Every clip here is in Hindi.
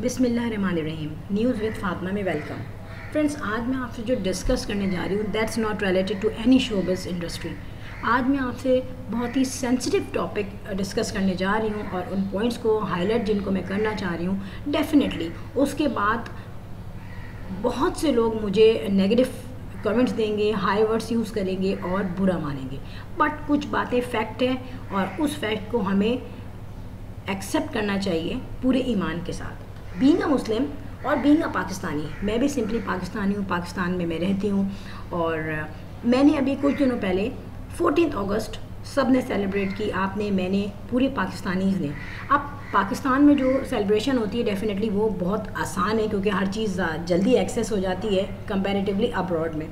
बिस्मिल्लाहिर्रहमानिर्रहीम। न्यूज़ विद फातिमा में वेलकम। फ्रेंड्स, आज मैं आपसे जो डिस्कस करने जा रही हूँ that's not related to any showbiz industry. आज मैं आपसे बहुत ही सेंसिटिव टॉपिक डिस्कस करने जा रही हूँ और उन पॉइंट्स को हाईलाइट जिनको मैं करना चाह रही हूँ, डेफिनेटली उसके बाद बहुत से लोग मुझे नेगेटिव कमेंट्स देंगे, हाई वर्ड्स यूज़ करेंगे और बुरा मानेंगे, बट कुछ बातें फैक्ट है और उस फैक्ट को हमें एक्सेप्ट करना चाहिए पूरे ईमान के साथ। बीइंग अ मुस्लिम और बीइंग अ पाकिस्तानी, मैं भी सिंपली पाकिस्तानी हूँ, पाकिस्तान में मैं रहती हूँ। और मैंने अभी कुछ दिनों पहले 14 अगस्त सब ने सेलिब्रेट की, आपने, मैंने, पूरे पाकिस्तानीज़ ने। अब पाकिस्तान में जो सेलिब्रेशन होती है डेफिनेटली वो बहुत आसान है क्योंकि हर चीज़ जल्दी एक्सेस हो जाती है कंपैरेटिवली अब्रॉड में।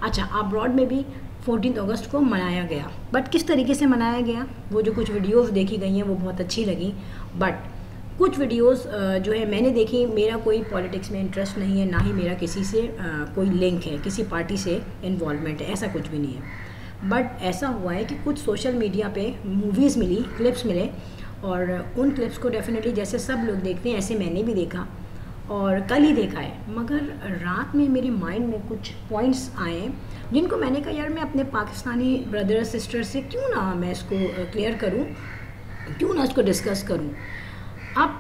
अच्छा, अब्रॉड में भी 14 अगस्त को मनाया गया, बट किस तरीके से मनाया गया, वो जो कुछ वीडियोस देखी गई हैं वो बहुत अच्छी लगी। बट कुछ वीडियोस जो है मैंने देखी, मेरा कोई पॉलिटिक्स में इंटरेस्ट नहीं है, ना ही मेरा किसी से कोई लिंक है, किसी पार्टी से इन्वॉल्वमेंट है, ऐसा कुछ भी नहीं है। बट ऐसा हुआ है कि कुछ सोशल मीडिया पे मूवीज़ मिली, क्लिप्स मिले, और उन क्लिप्स को डेफिनेटली जैसे सब लोग देखते हैं ऐसे मैंने भी देखा और कल ही देखा है। मगर रात में मेरे माइंड में कुछ पॉइंट्स आए जिनको मैंने कहा यार मैं अपने पाकिस्तानी ब्रदर सिस्टर से क्यों ना मैं इसको क्लियर करूं, क्यों ना इसको डिस्कस करूं। अब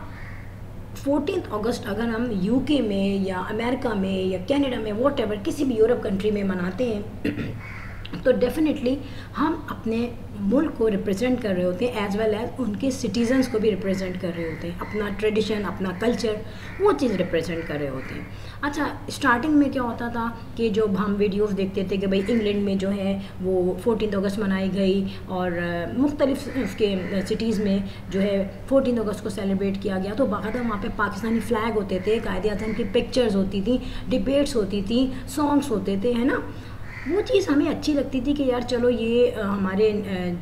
14 अगस्त अगर हम यूके में या अमेरिका में या कनाडा में वॉट एवर किसी भी यूरोप कंट्री में मनाते हैं तो डेफिनेटली हम अपने मुल्क को रिप्रेजेंट कर रहे होते हैं एज वेल एज उनके सिटीजन्स को भी रिप्रेजेंट कर रहे होते हैं, अपना ट्रेडिशन, अपना कल्चर, वो चीज़ रिप्रेजेंट कर रहे होते हैं। अच्छा, स्टार्टिंग में क्या होता था कि जब हम वीडियोस देखते थे कि भाई इंग्लैंड में जो है वो 14 अगस्त मनाई गई और मुख्तलिफ उसके सिटीज़ में जो है 14 अगस्त को सेलिब्रेट किया गया, तो बाकायदा वहाँ पे पाकिस्तानी फ्लैग होते थे, कायदे-ए-आज़म की पिक्चर्स होती थी, डिबेट्स होती थी, सॉन्ग्स होते थे, है ना। वो चीज़ हमें अच्छी लगती थी कि यार चलो ये हमारे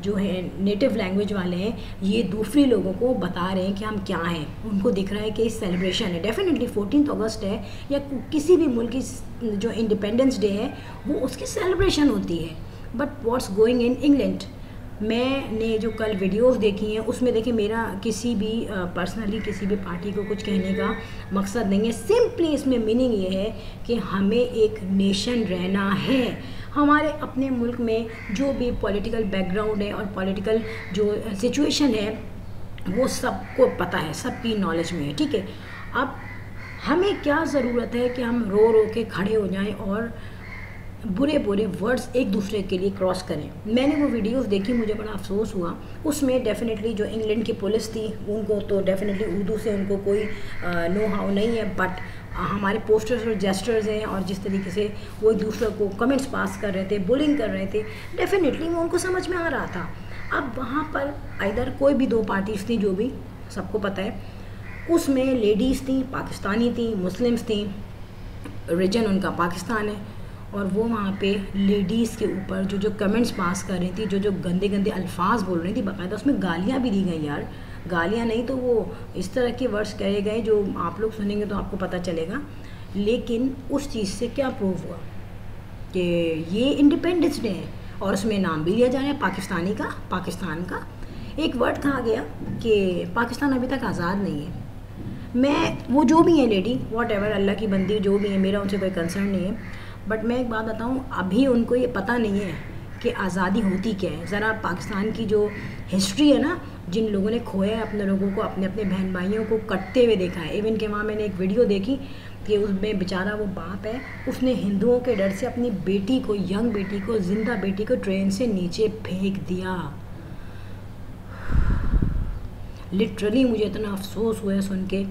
जो है नेटिव लैंग्वेज वाले हैं, ये दूसरे लोगों को बता रहे हैं कि हम क्या हैं, उनको दिख रहा है कि सेलिब्रेशन है। डेफिनेटली 14 अगस्त है या किसी भी मुल्क की जो इंडिपेंडेंस डे है वो उसकी सेलिब्रेशन होती है। But what's going in England, मैंने जो कल वीडियोस देखी हैं उसमें देखिए मेरा किसी भी पर्सनली किसी भी पार्टी को कुछ कहने का मकसद नहीं है। सिंपली इसमें मीनिंग ये है कि हमें एक नेशन रहना है, हमारे अपने मुल्क में जो भी पॉलिटिकल बैकग्राउंड है और पॉलिटिकल जो सिचुएशन है वो सबको पता है, सबकी नॉलेज में है, ठीक है। अब हमें क्या ज़रूरत है कि हम रो रो के खड़े हो जाएं और बुरे बुरे वर्ड्स एक दूसरे के लिए क्रॉस करें। मैंने वो वीडियोस देखी, मुझे बड़ा अफसोस हुआ। उसमें डेफिनेटली जो इंग्लैंड की पुलिस थी उनको तो डेफिनेटली उर्दू से उनको कोई नो हाउ नहीं है, बट हमारे पोस्टर्स और जेस्टर्स हैं और जिस तरीके से वो एक दूसरे को कमेंट्स पास कर रहे थे, बुलिंग कर रहे थे, डेफिनेटली वो उनको समझ में आ रहा था। अब वहाँ पर इधर कोई भी दो पार्टीज़ थी, जो भी सबको पता है, उसमें लेडीज़ थी, पाकिस्तानी थी, मुस्लिम्स थी, रीजन उनका पाकिस्तान है, और वो वहाँ पे लेडीज़ के ऊपर जो कमेंट्स पास कर रही थी, जो गंदे गंदे अल्फाज बोल रही थी, बाकायदा उसमें गालियाँ भी दी गई यार, गालियाँ नहीं तो वो इस तरह के वर्ड्स कहे गए जो आप लोग सुनेंगे तो आपको पता चलेगा। लेकिन उस चीज़ से क्या प्रूव हुआ कि ये इंडिपेंडेंस डे है और उसमें नाम भी लिया जा रहा है पाकिस्तानी का, पाकिस्तान का। एक वर्ड कहा गया कि पाकिस्तान अभी तक आज़ाद नहीं है। मैं वो जो भी है लेडी वॉट एवर, अल्लाह की बंदी जो भी है, मेरा उनसे कोई कंसर्न नहीं है, बट मैं एक बात बताऊँ, अभी उनको ये पता नहीं है कि आज़ादी होती क्या है। ज़रा पाकिस्तान की जो हिस्ट्री है ना, जिन लोगों ने खोया है अपने लोगों को, अपने अपने बहन भाइयों को कटते हुए देखा है। इवन के वहाँ मैंने एक वीडियो देखी कि उसमें बेचारा वो बाप है, उसने हिंदुओं के डर से अपनी बेटी को, यंग बेटी को, जिंदा बेटी को ट्रेन से नीचे फेंक दिया। लिटरली मुझे इतना अफसोस हुआ सुन के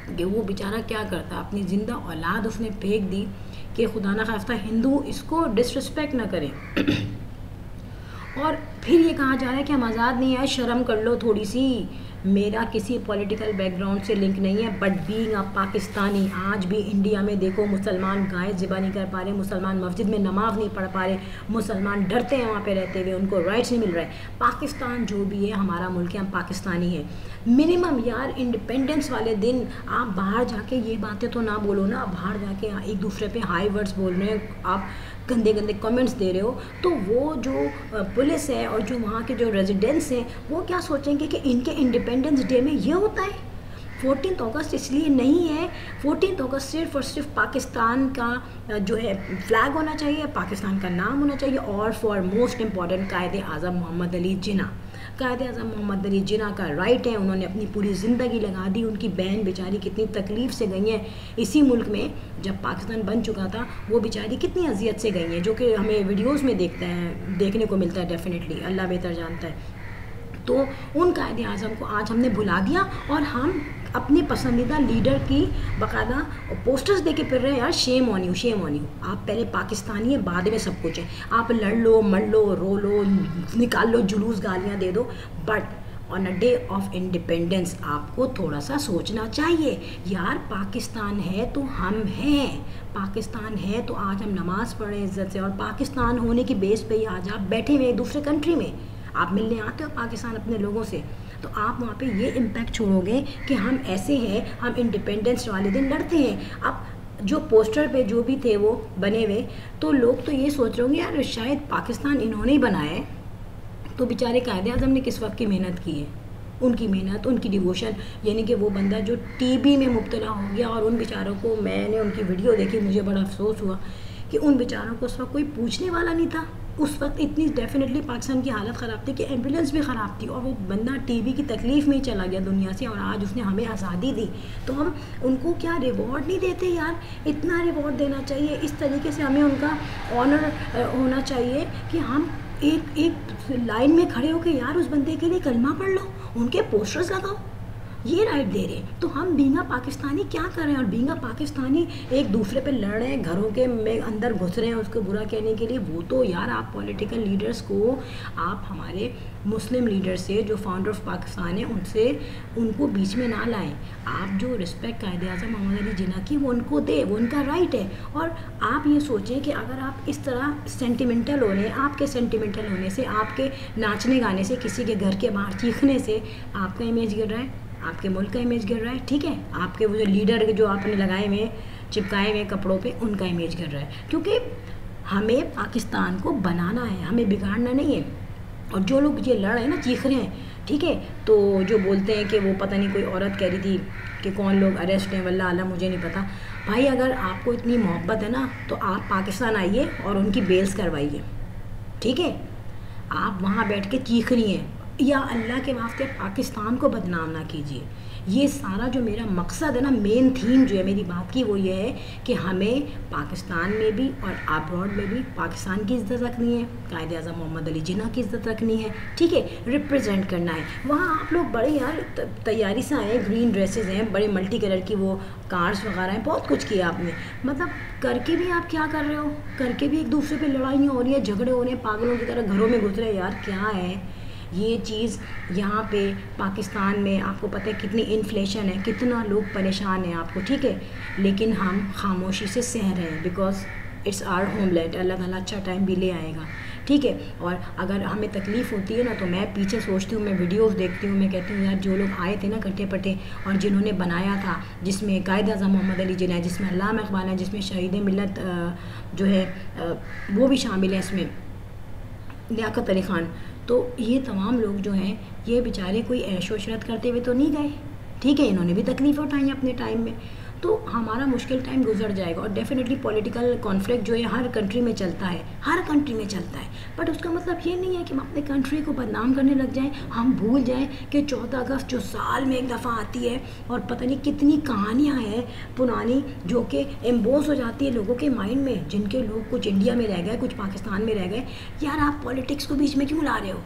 कि वो बेचारा क्या करता, अपनी ज़िंदा औलाद उसने फेंक दी कि खुदा ना खास्ता हिंदू इसको डिसरिस्पेक्ट ना करें। और फिर ये कहा जा रहा है कि हम आज़ाद नहीं है, शर्म कर लो थोड़ी सी। मेरा किसी पॉलिटिकल बैकग्राउंड से लिंक नहीं है, बट बीइंग अ पाकिस्तानी, आज भी इंडिया में देखो मुसलमान गाय ज़िबा नहीं कर पा रहे, मुसलमान मस्जिद में नमाज नहीं पढ़ पा रहे, मुसलमान डरते हैं वहाँ पे रहते हुए, उनको राइट्स नहीं मिल रहे। पाकिस्तान जो भी है हमारा मुल्क है, हम पाकिस्तानी हैं। मिनिमम यार इंडिपेंडेंस वाले दिन आप बाहर जाके ये बातें तो ना बोलो ना, बाहर जाके एक दूसरे पे हाई वर्ड्स बोल रहे हैं, आप गंदे गंदे कमेंट्स दे रहे हो, तो वो जो पुलिस है और जो वहाँ के जो रेजिडेंट्स हैं वो क्या सोचेंगे कि इनके इंडिपेंडेंस डे में ये होता है। 14 अगस्त इसलिए नहीं है, 14 अगस्त सिर्फ और सिर्फ पाकिस्तान का जो है फ्लैग होना चाहिए, पाकिस्तान का नाम होना चाहिए, और फॉर मोस्ट इम्पॉर्टेंट कायदे आज़म मोहम्मद अली जिन्ना। कायदे आज़म मोहम्मद अली जिन्ना का राइट है, उन्होंने अपनी पूरी ज़िंदगी लगा दी, उनकी बहन बेचारी कितनी तकलीफ़ से गई हैं इसी मुल्क में, जब पाकिस्तान बन चुका था वो बेचारी कितनी अजियत से गई हैं, जो कि हमें वीडियोस में देखने को मिलता है, डेफिनेटली अल्लाह बेहतर जानता है। तो उन कायदे आज़म को आज हमने भुला दिया और हम अपने पसंदीदा लीडर की बाकायदा पोस्टर्स दे के फिर रहे हैं। यार shame on you, shame on you. आप पहले पाकिस्तानी है, बाद में सब कुछ है। आप लड़ लो, मर लो, रो लो, निकाल लो जुलूस, गालियाँ दे दो, but on a day of independence आपको थोड़ा सा सोचना चाहिए। यार पाकिस्तान है तो हम हैं, पाकिस्तान है तो आज हम नमाज़ पढ़ें इज़्ज़त से, और पाकिस्तान होने की बेस पे ही आज आप बैठे हुए दूसरे कंट्री में, आप मिलने आते हो पाकिस्तान अपने लोगों से, तो आप वहाँ पे ये इम्पैक्ट छोड़ोगे कि हम ऐसे हैं, हम इंडिपेंडेंस वाले दिन लड़ते हैं। अब जो पोस्टर पे जो भी थे वो बने हुए, तो लोग तो ये सोच रहे होंगे यार शायद पाकिस्तान इन्होंने ही बनाया है, तो बेचारे कायदे आज़म ने किस वक्त की मेहनत की है, उनकी मेहनत, उनकी डिवोशन, यानी कि वो बंदा जो टीबी में मुब्तला हो गया, और उन बेचारों को, मैंने उनकी वीडियो देखी, मुझे बड़ा अफसोस हुआ कि उन बेचारों को उस वक्त कोई पूछने वाला नहीं था। उस वक्त इतनी डेफिनेटली पाकिस्तान की हालत ख़राब थी कि एम्बुलेंस भी ख़राब थी, और वो बंदा टीबी की तकलीफ़ में ही चला गया दुनिया से, और आज उसने हमें आज़ादी दी, तो हम उनको क्या रिवॉर्ड नहीं देते यार? इतना रिवॉर्ड देना चाहिए, इस तरीके से हमें उनका ऑनर होना चाहिए कि हम एक लाइन में खड़े होकर यार उस बंदे के लिए कलमा पढ़ लो, उनके पोस्टर्स लगाओ, ये राइट दे रहे हैं। तो हम बींगा पाकिस्तानी क्या कर रहे हैं? और बींगा पाकिस्तानी एक दूसरे पे लड़ रहे हैं, घरों के में अंदर घुस रहे हैं उसको बुरा कहने के लिए। वो तो यार आप पॉलिटिकल लीडर्स को, आप हमारे मुस्लिम लीडर से जो फाउंडर ऑफ पाकिस्तान है उनसे, उनको बीच में ना लाएं। आप जो रिस्पेक्ट कायदे आज़म मोहम्मद अली जिन्ना की वो उनको दे, वो उनका राइट है। और आप ये सोचें कि अगर आप इस तरह सेंटिमेंटल होने, आपके सेंटिमेंटल होने से, आपके नाचने गाने से, किसी के घर के बाहर चीखने से आपका इमेज गिर रहा है, आपके मुल्क का इमेज गिर रहा है, ठीक है, आपके वो जो लीडर जो आपने लगाए हुए, चिपकाए हुए कपड़ों पे, उनका इमेज गिर रहा है। क्योंकि हमें पाकिस्तान को बनाना है, हमें बिगाड़ना नहीं है। और जो लोग ये लड़ रहे हैं ना, चीख रहे हैं, ठीक है, तो जो बोलते हैं कि वो पता नहीं कोई औरत कह रही थी कि कौन लोग अरेस्ट हैं, वल्लाह आला मुझे नहीं पता। भाई अगर आपको इतनी मोहब्बत है ना, तो आप पाकिस्तान आइए और उनकी बेल्स करवाइए, ठीक है। आप वहाँ बैठ के चीख रही हैं, या अल्लाह के वास्ते पाकिस्तान को बदनाम ना कीजिए। ये सारा जो मेरा मकसद है ना, मेन थीम जो है मेरी बात की, वो ये है कि हमें पाकिस्तान में भी और अब्रॉड में भी पाकिस्तान की इज़्ज़त रखनी है, कायदे आज़म मोहम्मद अली जिन्ना की इज़्ज़त रखनी है, ठीक है, रिप्रेजेंट करना है। वहाँ आप लोग बड़े यार तैयारी से आए, ग्रीन ड्रेसेस हैं, बड़े मल्टी कलर की वो कार्स वगैरह हैं, बहुत कुछ किया आपने, मतलब करके भी आप क्या कर रहे हो? करके भी एक दूसरे पे लड़ाइयाँ हो रही है, झगड़े हो रहे हैं, पागलों की तरह घरों में घुस रहे हैं। यार क्या है ये चीज़? यहाँ पे पाकिस्तान में आपको पता है कितनी इन्फ्लेशन है, कितना लोग परेशान हैं आपको, ठीक है, लेकिन हम खामोशी से सह रहे हैं, बिकॉज इट्स आवर होमलैंड। अल्लाह ताला अच्छा टाइम भी ले आएगा, ठीक है। और अगर हमें तकलीफ़ होती है ना, तो मैं पीछे सोचती हूँ, मैं वीडियोस देखती हूँ, मैं कहती हूँ यार जो लोग आए थे ना कट्टे पट्टे, और जिन्होंने बनाया था, जिसमें कायदे आज़म मोहम्मद अली जिन्ना है, जिसमें अल्लामा इकबाल है, जिसमें शहीद मिल्लत जो है वो भी शामिल है इसमें, लियाकत अली ख़ान, तो ये तमाम लोग जो हैं ये बेचारे कोई ऐशो इशरत करते हुए तो नहीं गए, ठीक है, इन्होंने भी तकलीफ़ उठाई अपने टाइम में। तो हमारा मुश्किल टाइम गुजर जाएगा। और डेफिनेटली पॉलिटिकल कॉन्फ्लिक्ट जो है हर कंट्री में चलता है, हर कंट्री में चलता है, बट उसका मतलब ये नहीं है कि हम अपने कंट्री को बदनाम करने लग जाएं, हम भूल जाएं कि 14 अगस्त जो साल में एक दफ़ा आती है, और पता नहीं कितनी कहानियाँ हैं पुरानी जो कि एम्बोस हो जाती है लोगों के माइंड में, जिनके लोग कुछ इंडिया में रह गए, कुछ पाकिस्तान में रह गए। यार आप पॉलिटिक्स को बीच में क्यों ला रहे हो?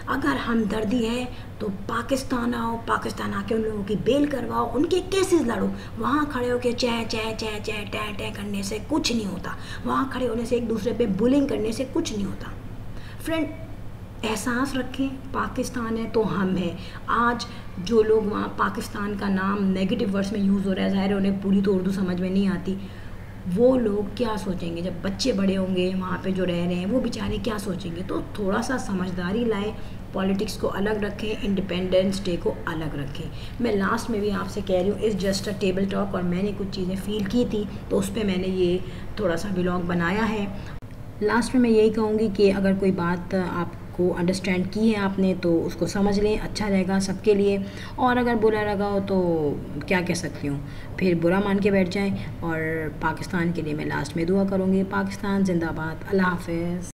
अगर हमदर्दी है तो पाकिस्तान आओ, पाकिस्तान आके उन लोगों की बेल करवाओ, उनके केसेस लड़ो। वहाँ खड़े होकर चै चै चै चै टै टै करने से कुछ नहीं होता, वहाँ खड़े होने से, एक दूसरे पे बुलिंग करने से कुछ नहीं होता। फ्रेंड, एहसास रखें, पाकिस्तान है तो हम हैं। आज जो लोग वहाँ पाकिस्तान का नाम नेगेटिव वर्ड्स में यूज़ हो रहा है, ज़ाहिर है उन्हें पूरी तो उर्दू समझ में नहीं आती, वो लोग क्या सोचेंगे जब बच्चे बड़े होंगे वहाँ पे जो रह रहे हैं, वो बेचारे क्या सोचेंगे? तो थोड़ा सा समझदारी लाएं, पॉलिटिक्स को अलग रखें, इंडिपेंडेंस डे को अलग रखें। मैं लास्ट में भी आपसे कह रही हूँ, it's just a table talk, और मैंने कुछ चीज़ें फ़ील की थी तो उस पर मैंने ये थोड़ा सा व्लॉग बनाया है। लास्ट में मैं यही कहूँगी कि अगर कोई बात आपको को अंडरस्टैंड की है आपने तो उसको समझ लें, अच्छा रहेगा सबके लिए। और अगर बुरा लगा हो तो क्या कह सकती हूँ, फिर बुरा मान के बैठ जाएं। और पाकिस्तान के लिए मैं लास्ट में दुआ करूँगी, पाकिस्तान जिंदाबाद। अल्लाह हाफ़िज़।